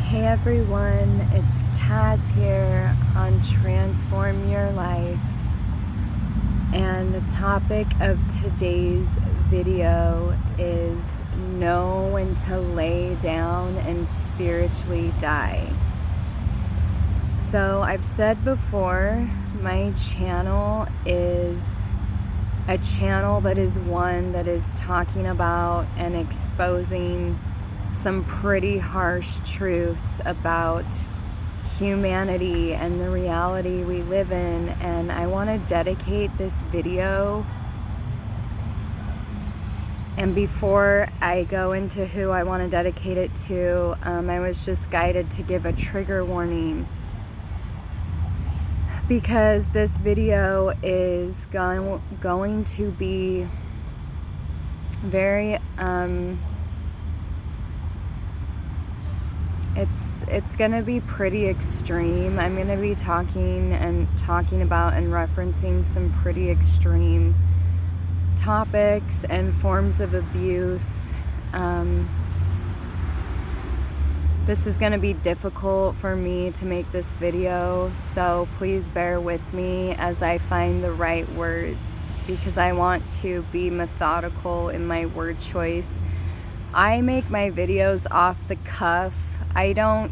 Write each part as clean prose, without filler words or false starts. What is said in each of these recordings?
Hey everyone, it's Cass here on Transform Your Life, and the topic of today's video is know when to lay down and spiritually die. So I've said before, my channel is a channel that is one that is talking about and exposing some pretty harsh truths about humanity and the reality we live in, and I want to dedicate this video. And before I go into who I want to dedicate it to, I was just guided to give a trigger warning, because this video is going to be very it's going to be pretty extreme. I'm going to be talking about and referencing some pretty extreme topics and forms of abuse. This is going to be difficult for me to make this video, so please bear with me as I find the right words, because I want to be methodical in my word choice. I make my videos off the cuff. I don't,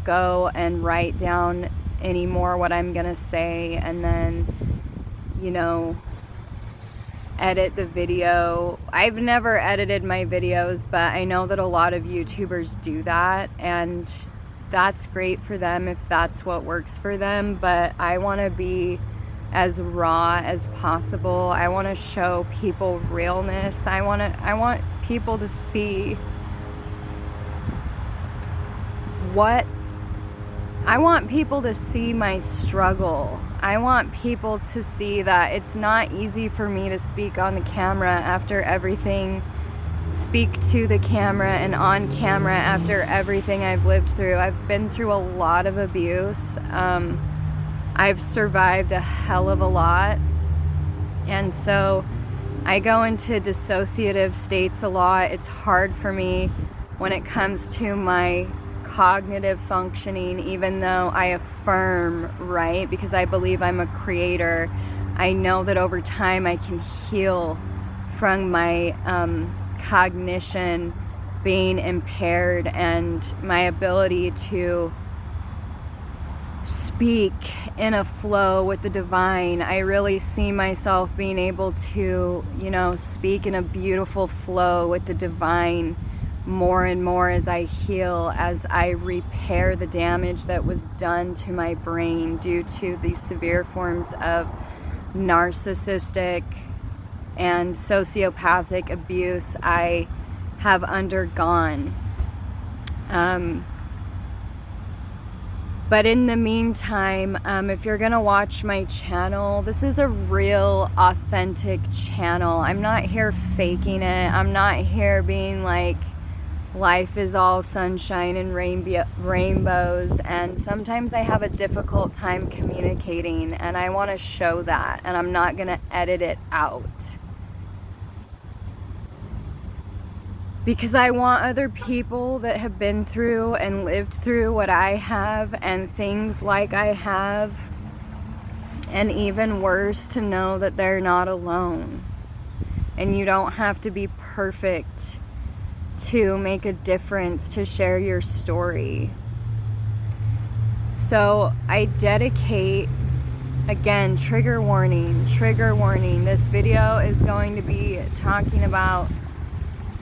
go and write down anymore what I'm gonna say and then, edit the video. I've never edited my videos, but I know that a lot of YouTubers do that, and that's great for them if that's what works for them, but I want to be as raw as possible. I want to show people realness. I want people to see I want people to see my struggle. I want people to see that it's not easy for me to speak on the camera after everything, speak to the camera and on camera after everything I've lived through. I've been through a lot of abuse. I've survived a hell of a lot. And so I go into dissociative states a lot. It's hard for me when it comes to my cognitive functioning, even though I affirm, right? Because I believe I'm a creator. I know that over time I can heal from my cognition being impaired and my ability to speak in a flow with the divine. I really see myself being able to, speak in a beautiful flow with the divine more and more as I heal, as I repair the damage that was done to my brain due to the severe forms of narcissistic and sociopathic abuse I have undergone. But in the meantime, if you're gonna watch my channel, this is a real, authentic channel. I'm not here faking it. I'm not here being like, life is all sunshine and rainbows, and sometimes I have a difficult time communicating, and I want to show that, and I'm not going to edit it out, because I want other people that have been through and lived through what I have and things like I have, and even worse, to know that they're not alone, and you don't have to be perfect to make a difference, to share your story. So I dedicate, again, trigger warning. This video is going to be talking about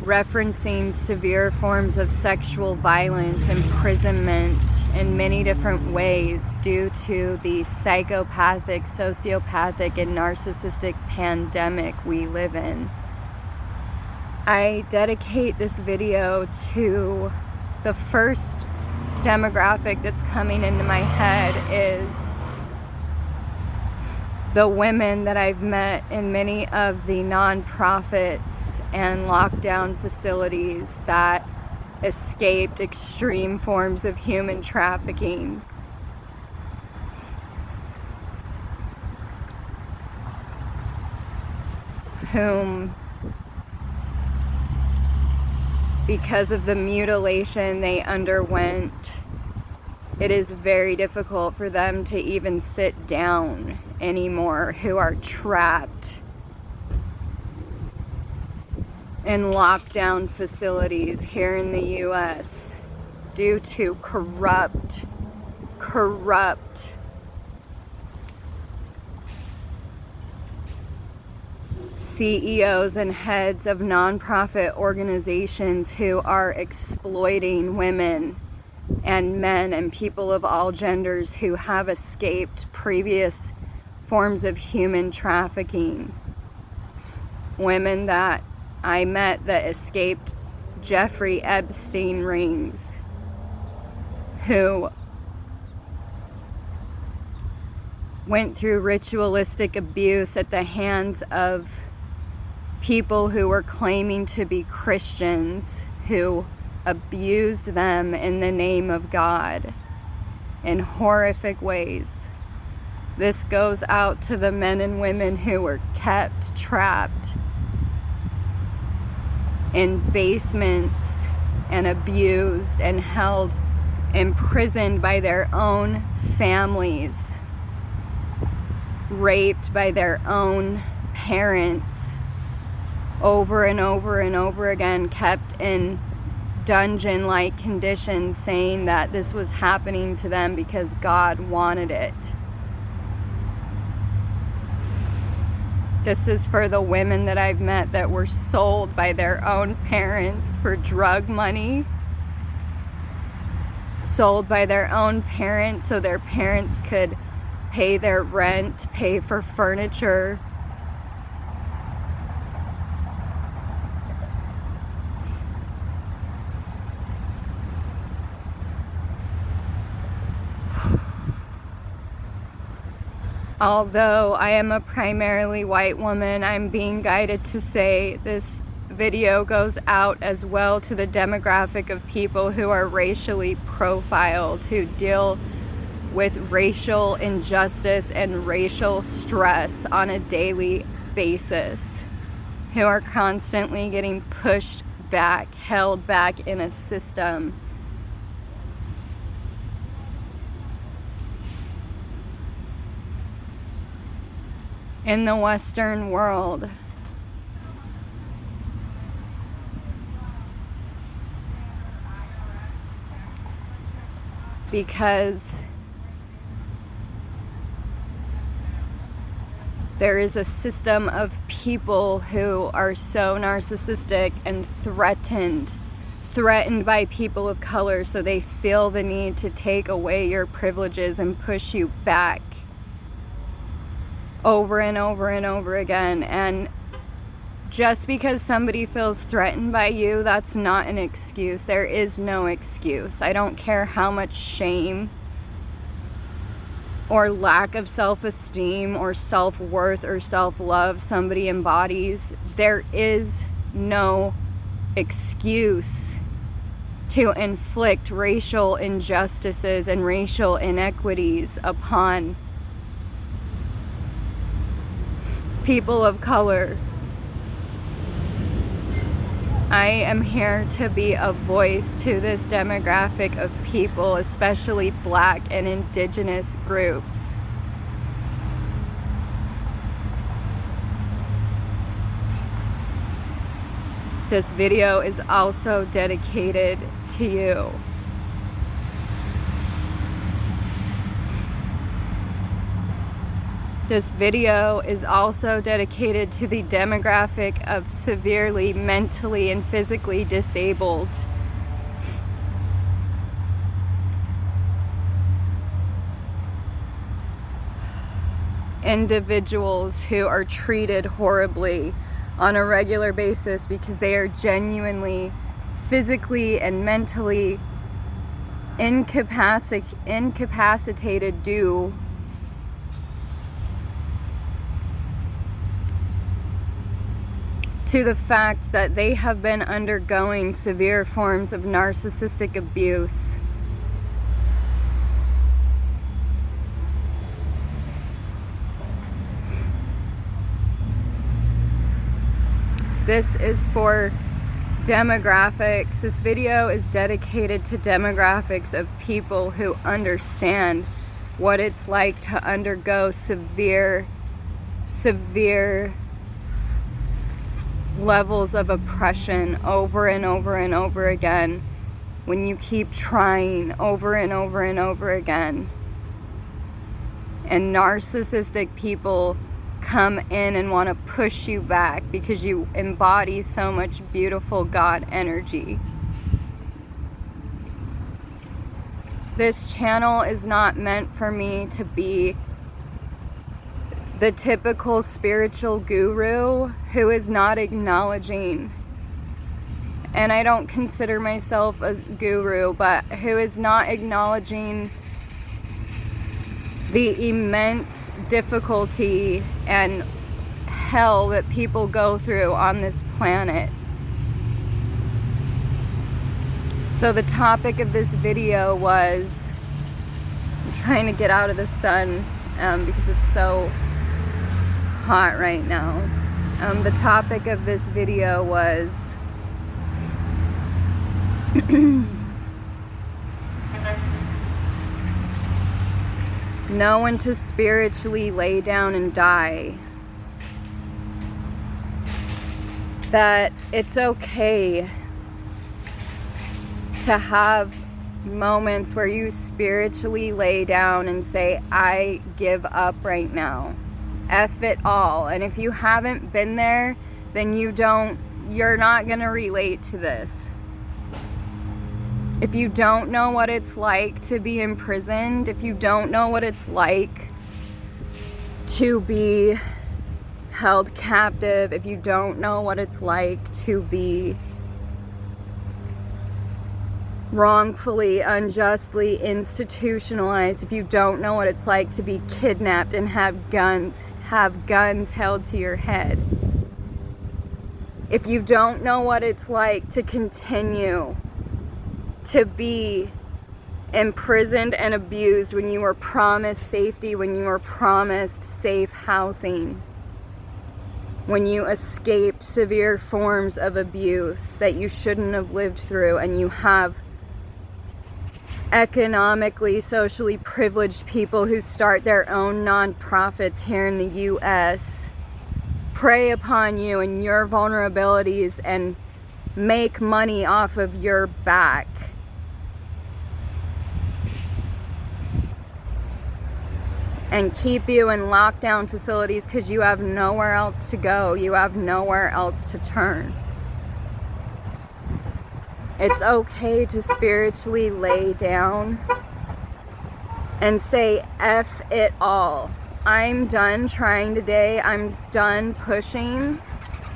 referencing severe forms of sexual violence, imprisonment in many different ways due to the psychopathic, sociopathic, and narcissistic pandemic we live in. I dedicate this video to the first demographic that's coming into my head is the women that I've met in many of the nonprofits and lockdown facilities that escaped extreme forms of human trafficking. Whom because of the mutilation they underwent, it is very difficult for them to even sit down anymore, who are trapped in lockdown facilities here in the US due to corrupt CEOs and heads of nonprofit organizations who are exploiting women and men and people of all genders who have escaped previous forms of human trafficking. Women that I met that escaped Jeffrey Epstein rings, who went through ritualistic abuse at the hands of people who were claiming to be Christians, who abused them in the name of God in horrific ways. This goes out to the men and women who were kept trapped in basements and abused and held imprisoned by their own families, raped by their own parents over and over and over again, kept in dungeon-like conditions, saying that this was happening to them because God wanted it. This is for the women that I've met that were sold by their own parents for drug money. Sold by their own parents so their parents could pay their rent, pay for furniture. Although I am a primarily white woman, I'm being guided to say this video goes out as well to the demographic of people who are racially profiled, who deal with racial injustice and racial stress on a daily basis, who are constantly getting pushed back, held back in a system. In the Western world. Because there is a system of people who are so narcissistic and threatened by people of color, so they feel the need to take away your privileges and push you back over and over and over again. And just because somebody feels threatened by you, that's not an excuse. There is no excuse. I don't care how much shame or lack of self-esteem or self-worth or self-love somebody embodies. There is no excuse to inflict racial injustices and racial inequities upon people of color. I am here to be a voice to this demographic of people, especially Black and Indigenous groups. This video is also dedicated to you. This video is also dedicated to the demographic of severely mentally and physically disabled individuals who are treated horribly on a regular basis because they are genuinely physically and mentally incapacitated due to the fact that they have been undergoing severe forms of narcissistic abuse. This is for demographics. This video is dedicated to demographics of people who understand what it's like to undergo severe levels of oppression over and over and over again, when you keep trying over and over and over again. And narcissistic people come in and want to push you back because you embody so much beautiful God energy. This channel is not meant for me to be the typical spiritual guru who is not acknowledging, and I don't consider myself a guru, but who is not acknowledging the immense difficulty and hell that people go through on this planet. So the topic of this video was, I'm trying to get out of the sun because it's so hot right now. The topic of this video was know when to spiritually lay down and die. That it's okay to have moments where you spiritually lay down and say, I give up right now. F it all. And if you haven't been there, then you're not gonna relate to this. If you don't know what it's like to be imprisoned, if you don't know what it's like to be held captive, if you don't know what it's like to be wrongfully, unjustly institutionalized, if you don't know what it's like to be kidnapped and have guns held to your head, if you don't know what it's like to continue to be imprisoned and abused when you were promised safety, when you were promised safe housing, when you escaped severe forms of abuse that you shouldn't have lived through, and you have economically, socially privileged people who start their own nonprofits here in the US, prey upon you and your vulnerabilities and make money off of your back. And keep you in lockdown facilities because you have nowhere else to go. You have nowhere else to turn. It's okay to spiritually lay down and say, F it all. I'm done trying today. I'm done pushing.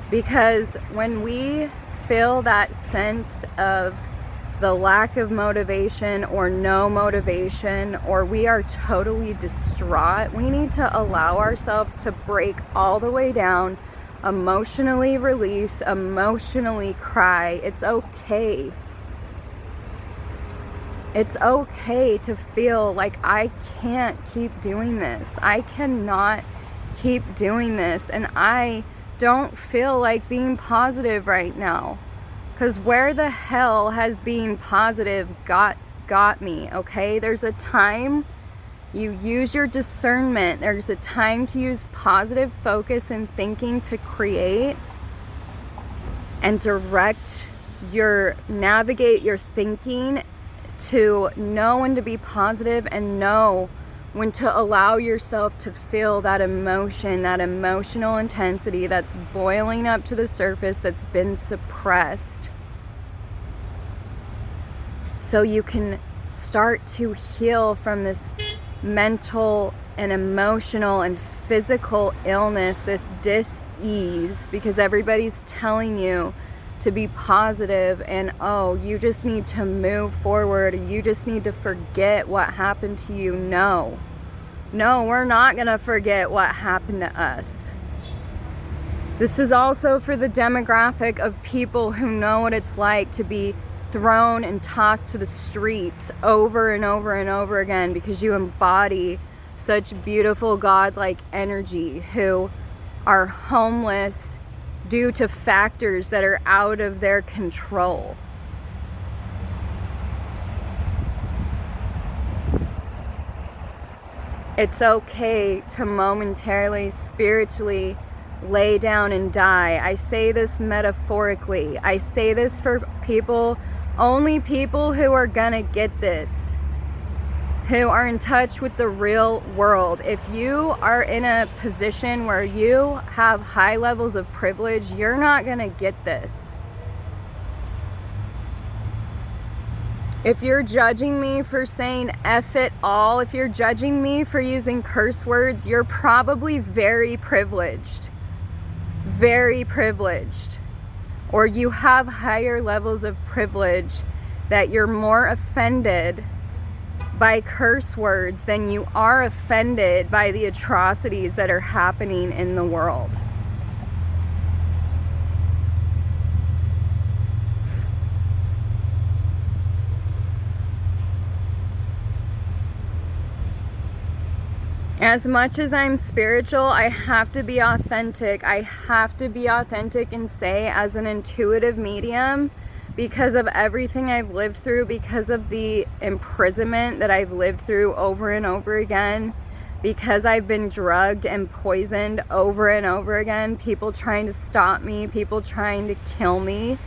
Because when we feel that sense of the lack of motivation or no motivation, or we are totally distraught, we need to allow ourselves to break all the way down, emotionally release, emotionally cry. It's okay. It's okay to feel like I can't keep doing this. I cannot keep doing this, and I don't feel like being positive right now. Because where the hell has being positive got me, okay? There's a time you use your discernment. There's a time to use positive focus and thinking to create and navigate your thinking to know when to be positive and know when to allow yourself to feel that emotion, that emotional intensity that's boiling up to the surface, that's been suppressed, so you can start to heal from this mental and emotional and physical illness, this dis-ease, because everybody's telling you to be positive and, oh, you just need to move forward, you just need to forget what happened to you. No, we're not gonna forget what happened to us. This is also for the demographic of people who know what it's like to be thrown and tossed to the streets over and over and over again because you embody such beautiful godlike energy, who are homeless due to factors that are out of their control. It's okay to momentarily, spiritually lay down and die. I say this metaphorically. I say this for people, only people who are gonna get this, who are in touch with the real world. If you are in a position where you have high levels of privilege, you're not gonna get this. If you're judging me for saying F it all, if you're judging me for using curse words, you're probably very privileged. Very privileged. Or you have higher levels of privilege that you're more offended by curse words than you are offended by the atrocities that are happening in the world. As much as I'm spiritual, I have to be authentic. I have to be authentic and say, as an intuitive medium, because of everything I've lived through, because of the imprisonment that I've lived through over and over again, because I've been drugged and poisoned over and over again, people trying to stop me, people trying to kill me.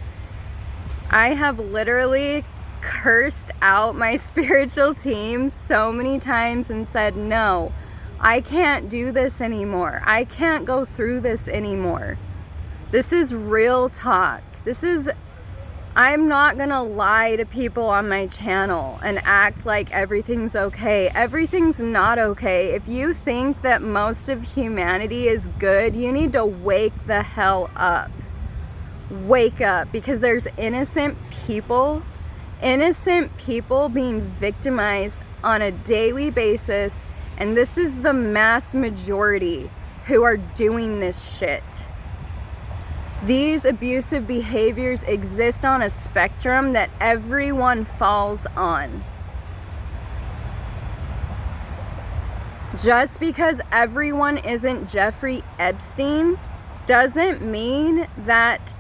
I have literally cursed out my spiritual team so many times and said, no, I can't do this anymore. I can't go through this anymore. This is real talk. I'm not gonna lie to people on my channel and act like everything's okay. Everything's not okay. If you think that most of humanity is good, you need to wake the hell up. Wake up, because there's innocent people being victimized on a daily basis. And this is the mass majority who are doing this shit. These abusive behaviors exist on a spectrum that everyone falls on. Just because everyone isn't Jeffrey Epstein doesn't mean that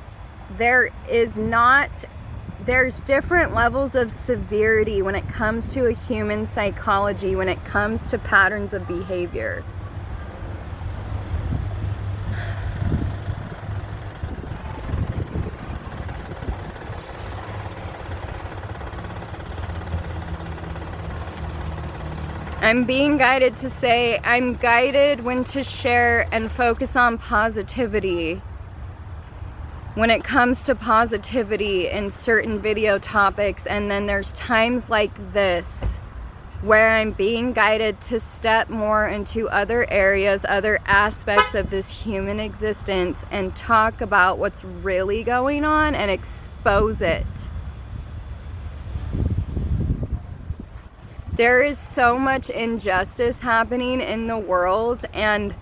there's different levels of severity when it comes to a human psychology, when it comes to patterns of behavior. I'm being guided to say, I'm guided when to share and focus on positivity. When it comes to positivity in certain video topics, and then there's times like this where I'm being guided to step more into other areas, other aspects of this human existence, and talk about what's really going on and expose it. There is so much injustice happening in the world, and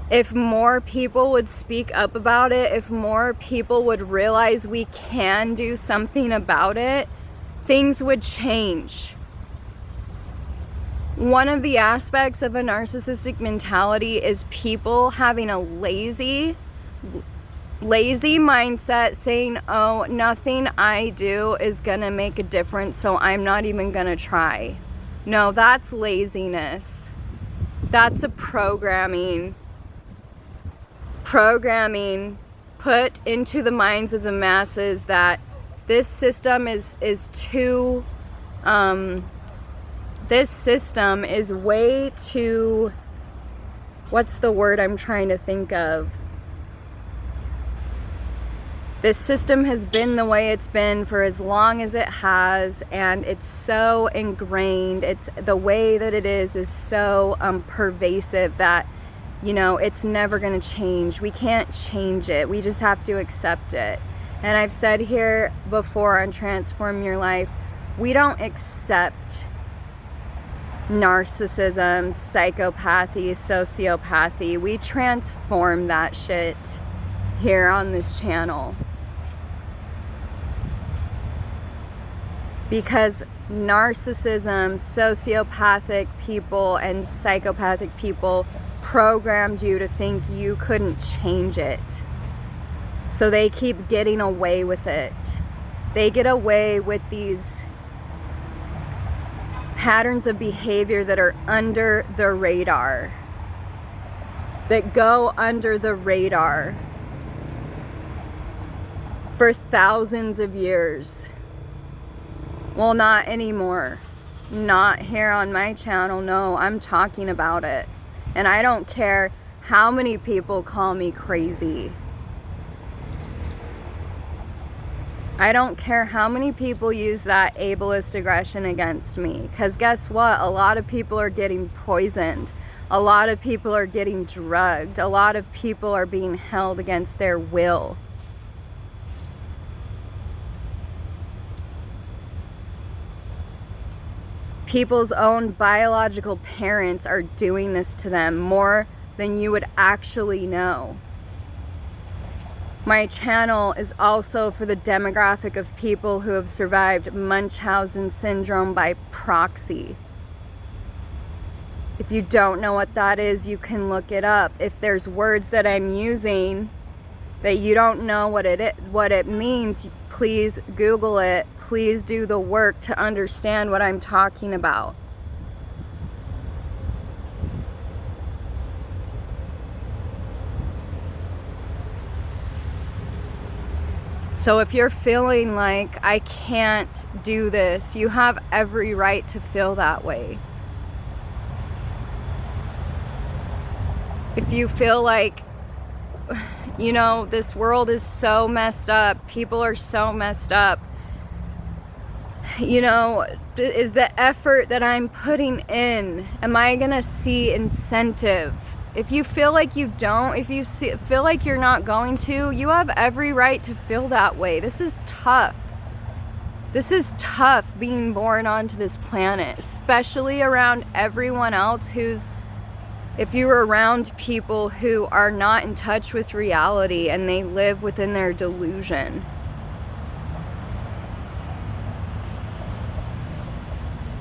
if more people would speak up about it, if more people would realize we can do something about it, things would change. One of the aspects of a narcissistic mentality is people having a lazy mindset, saying, oh, nothing I do is gonna make a difference, so I'm not even gonna try. No, that's laziness. That's a programming put into the minds of the masses that this system is way too, what's the word I'm trying to think of? This system has been the way it's been for as long as it has, and it's so ingrained. It's the way that it is so pervasive that, you know, it's never going to change. We can't change it. We just have to accept it. And I've said here before on Transform Your Life, we don't accept narcissism, psychopathy, sociopathy. We transform that shit here on this channel. Because narcissism, sociopathic people, and psychopathic people programmed you to think you couldn't change it. So they keep getting away with it. They get away with these patterns of behavior that are under the radar, that go under the radar for thousands of years. Well, not anymore. Not here on my channel. No, I'm talking about it. And I don't care how many people call me crazy. I don't care how many people use that ableist aggression against me. Because guess what? A lot of people are getting poisoned. A lot of people are getting drugged. A lot of people are being held against their will. People's own biological parents are doing this to them more than you would actually know. My channel is also for the demographic of people who have survived Munchausen syndrome by proxy. If you don't know what that is, you can look it up. If there's words that I'm using that you don't know what it means, please Google it. Please do the work to understand what I'm talking about. So if you're feeling like I can't do this, you have every right to feel that way. If you feel like, you know, this world is so messed up, people are so messed up, you know, is the effort that I'm putting in, am I gonna see incentive? If you feel like you don't, if you feel like you're not going to, you have every right to feel that way. This is tough. This is tough being born onto this planet, especially around everyone else who's, if you're around people who are not in touch with reality and they live within their delusion.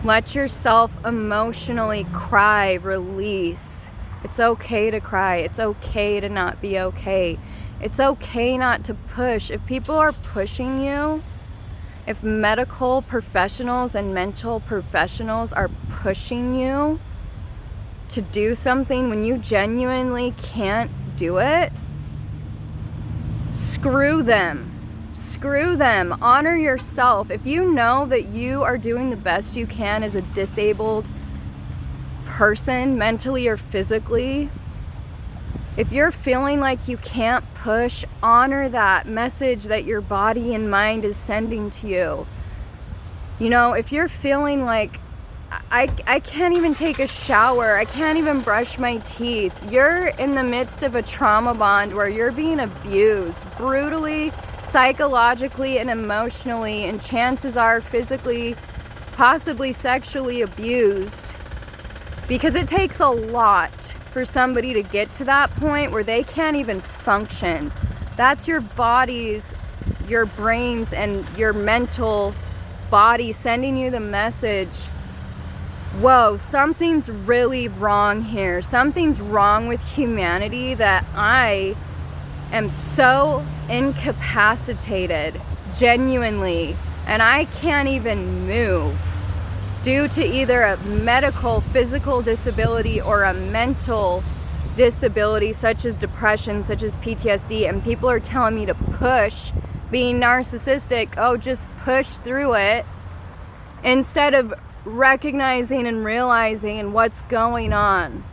Let yourself emotionally cry, release. It's okay to cry. It's okay to not be okay. It's okay not to push. If people are pushing you, if medical professionals and mental professionals are pushing you to do something when you genuinely can't do it, screw them. Screw them. Honor yourself. If you know that you are doing the best you can as a disabled person, mentally or physically, if you're feeling like you can't push, honor that message that your body and mind is sending to you. You know, if you're feeling like I can't even take a shower, I can't even brush my teeth, you're in the midst of a trauma bond where you're being abused brutally, psychologically and emotionally, and chances are physically, possibly sexually abused, because it takes a lot for somebody to get to that point where they can't even function. That's your body's, your brains and your mental body sending you the message, whoa, something's really wrong here. Something's wrong with humanity, that I am so incapacitated, genuinely, and I can't even move due to either a medical, physical disability or a mental disability such as depression, such as PTSD, and people are telling me to push, being narcissistic, oh, just push through it, instead of recognizing and realizing what's going on.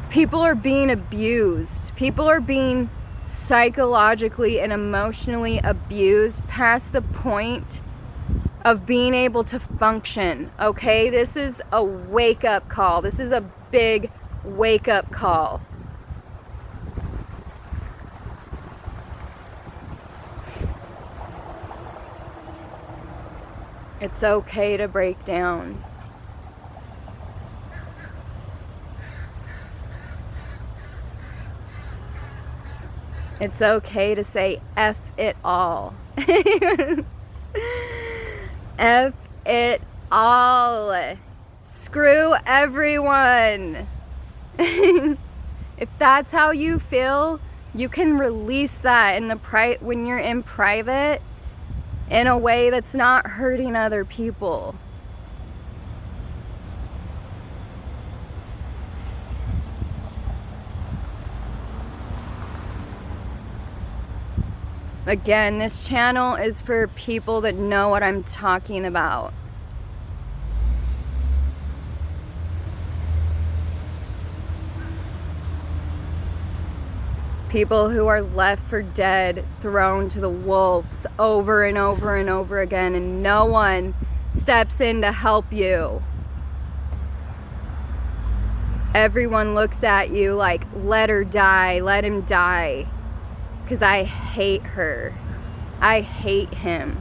People are being abused. People are being psychologically and emotionally abused past the point of being able to function, okay? This is a wake-up call. This is a big wake-up call. It's okay to break down. It's okay to say F it all. F it all. Screw everyone. If that's how you feel, You can release that in the when you're in private in a way that's not hurting other people. Again, this channel is for people that know what I'm talking about. People who are left for dead, thrown to the wolves over and over and over again, and no one steps in to help you. Everyone looks at you like, let her die, let him die. Because I hate her. I hate him.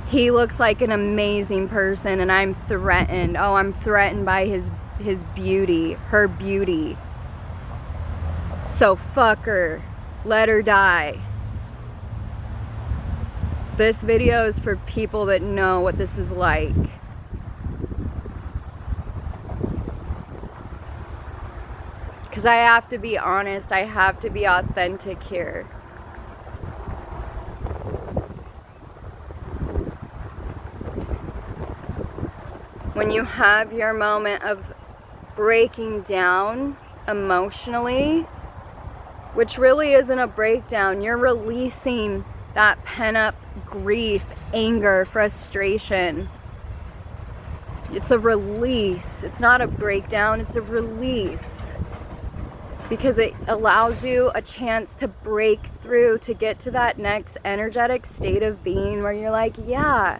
He looks like an amazing person and I'm threatened. Oh, I'm threatened by his beauty, her beauty. So fuck her. Let her die. This video is for people that know what this is like. Because I have to be honest, I have to be authentic here. When you have your moment of breaking down emotionally, which really isn't a breakdown, you're releasing that pent-up grief, anger, frustration. It's a release. It's not a breakdown, it's a release. Because it allows you a chance to break through, to get to that next energetic state of being where you're like, yeah,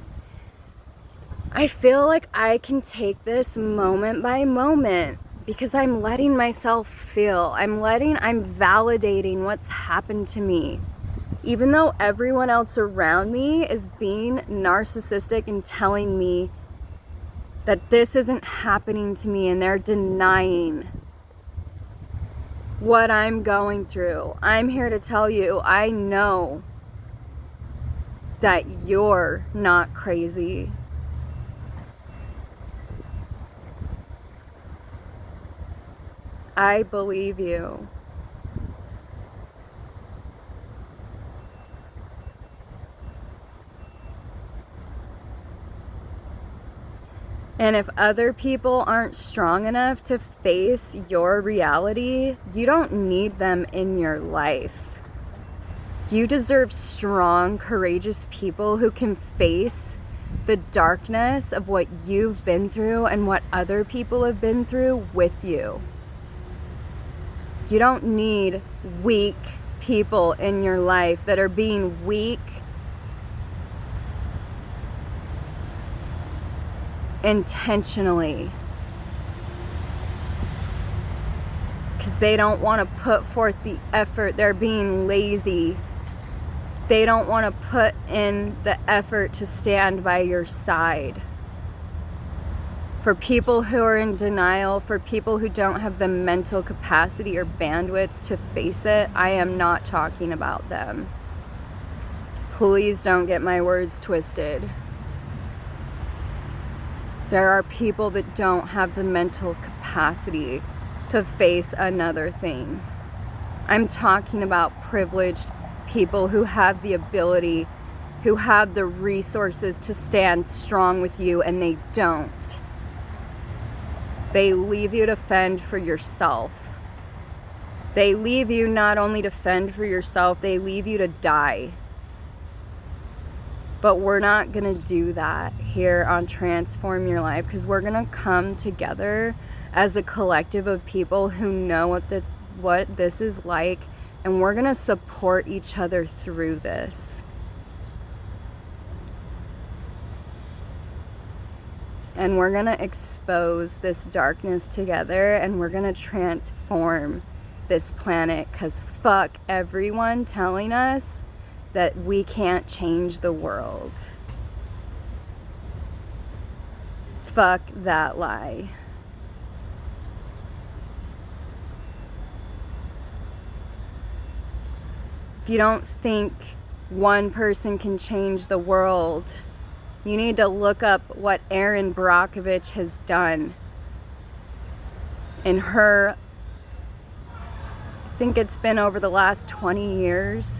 I feel like I can take this moment by moment because I'm letting myself feel. I'm validating what's happened to me. Even though everyone else around me is being narcissistic and telling me that this isn't happening to me and they're denying what I'm going through. I'm here to tell you, I know that you're not crazy. I believe you. And if other people aren't strong enough to face your reality, you don't need them in your life. You deserve strong, courageous people who can face the darkness of what you've been through and what other people have been through with you. You don't need weak people in your life that are being weak intentionally because they don't want to put forth the effort. They're being lazy. They don't want to put in the effort to stand by your side. For people who are in denial, for people who don't have the mental capacity or bandwidth to face it, I am not talking about them. Please don't get my words twisted. There are people that don't have the mental capacity to face another thing. I'm talking about privileged people who have the ability, who have the resources to stand strong with you, and they don't. They leave you to fend for yourself. They leave you not only to fend for yourself, they leave you to die. But we're not going to do that here on Transform Your Life, because we're going to come together as a collective of people who know what this is like, and we're going to support each other through this. And we're going to expose this darkness together, and we're going to transform this planet, because fuck everyone telling us that we can't change the world. Fuck that lie. If you don't think one person can change the world, you need to look up what Erin Brockovich has done in her think it's been over the last 20 years,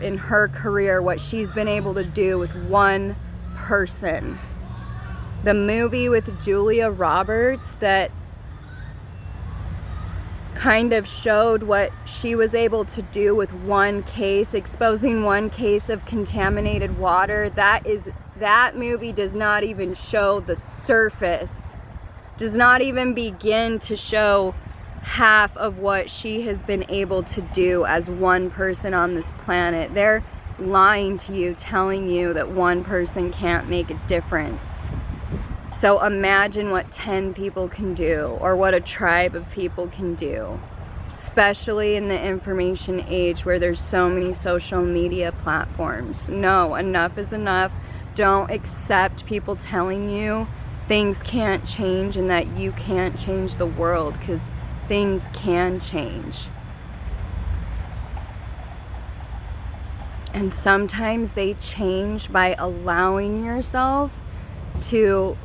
in her career, what she's been able to do with one person. The movie with Julia Roberts that kind of showed what she was able to do with one case, exposing one case of contaminated water. That movie does not even show the surface, does not even begin to show half of what she has been able to do as one person on this planet. They're lying to you, telling you that one person can't make a difference. So imagine what 10 people can do, or what a tribe of people can do, especially in the information age where there's so many social media platforms. No, enough is enough. Don't accept people telling you things can't change and that you can't change the world, because things can change. And sometimes they change by allowing yourself to,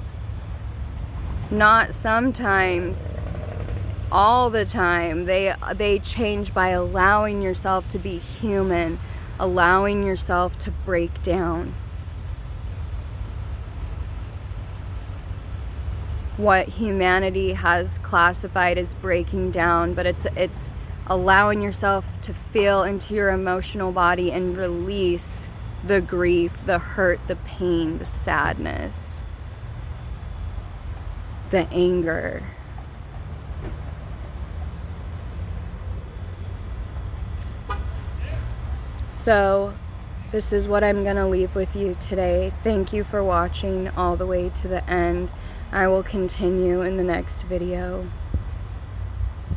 not sometimes, all the time, they change by allowing yourself to be human, allowing yourself to break down. What humanity has classified as breaking down, but it's allowing yourself to feel into your emotional body and release the grief, the hurt, the pain, the sadness, the anger. So this is what I'm gonna leave with you today. Thank you for watching all the way to the end. I will continue in the next video.